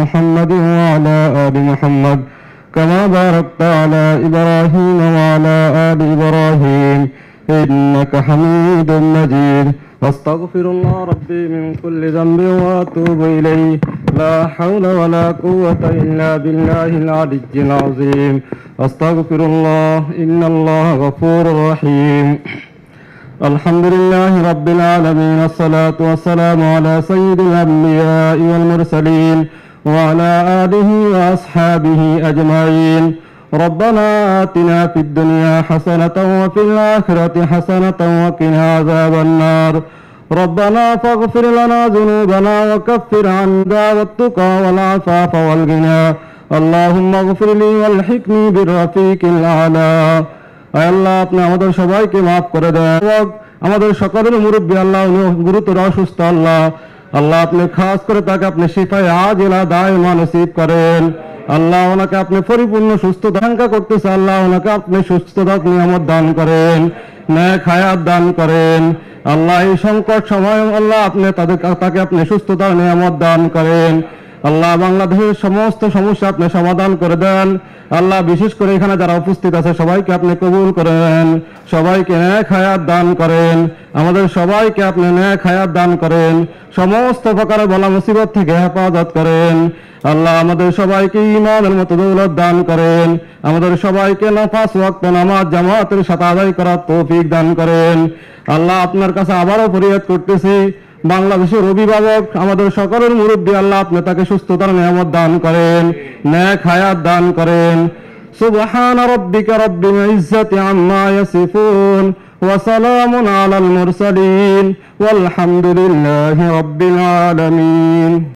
محمد وعلى آل محمد كما باركت على إبراهيم وعلى آل إبراهيم إنك حميد مجيد واستغفر الله ربي من كل ذنب وأتوب إليه لا حول ولا قوة إلا بالله العلي العظيم أستغفر الله إن الله غفور رحيم الحمد لله رب العالمين الصلاة والسلام على سيد الأنبياء والمرسلين وعلى آله وأصحابه أجمعين ربنا آتنا في الدنيا حسنة وفي الآخرة حسنة وقنا عذاب النار ربنا فاغفر لنا ذنوبنا وكفر عنا والتقى والعفاف والغنى اللهم اغفر لي والحقني بالرفيق الأعلى আয় আল্লাহ আপনি আমাদের সবাইকে মাফ করে দেন আমাদের সকলের মুরব্বী আল্লাহ গুরুতর অসুস্থ আল্লাহ আল্লাহ আপনি খাস করে তাকে আপনি শিফায়ে আজিলা দায়মা নসিব করেন আল্লাহ ওনাকে আপনি পরিপূর্ণ সুস্থতা আকাঙ্ক্ষা করতেছে আল্লাহ ওনাকে আপনি সুস্থতা নিয়ামত দান করেন নেক হায়াত দান করেন আল্লাহ এই সংকট সময় আল্লাহ আপনি তাকে আপনি সুস্থতার নিয়ামত দান করেন আল্লাহ বাংলাদেশের সমস্ত সমস্যা আপনি সমাধান করে দেন আল্লাহ বিশেষ করে এখানে যারা উপস্থিত আছে সবাইকে আপনি কবুল করেন সবাইকে নেক হায়াত দান করেন আমাদের সবাইকে আপনি নেক হায়াত দান করেন সমস্ত প্রকারের বলা মুসিবত থেকে হেফাজত করেন আল্লাহ আমাদের সবাইকে ঈমানের মতো দৌলত দান করেন আমাদের সবাইকে পাঁচ ওয়াক্ত নামাজ জামাতের সাথে আদায় করার তৌফিক দান করেন আল্লাহ আপনার কাছে আবারও ফরিয়াদ করতেছি বাংলাদেশের অভিভাবক আমাদের সকলের মুরব্বী আল্লাহ আপনি তাকে সুস্থতার নিয়ামত দান করেন নেক হায়াত দান করেন সুবহান রাব্বিকা রাব্বিল ইজ্জাতি আম্মা ইয়াসিফুন ওয়া সালামুন আলাল মুরসালিন ওয়াল হামদুলিল্লাহি রাব্বিল আলামিন।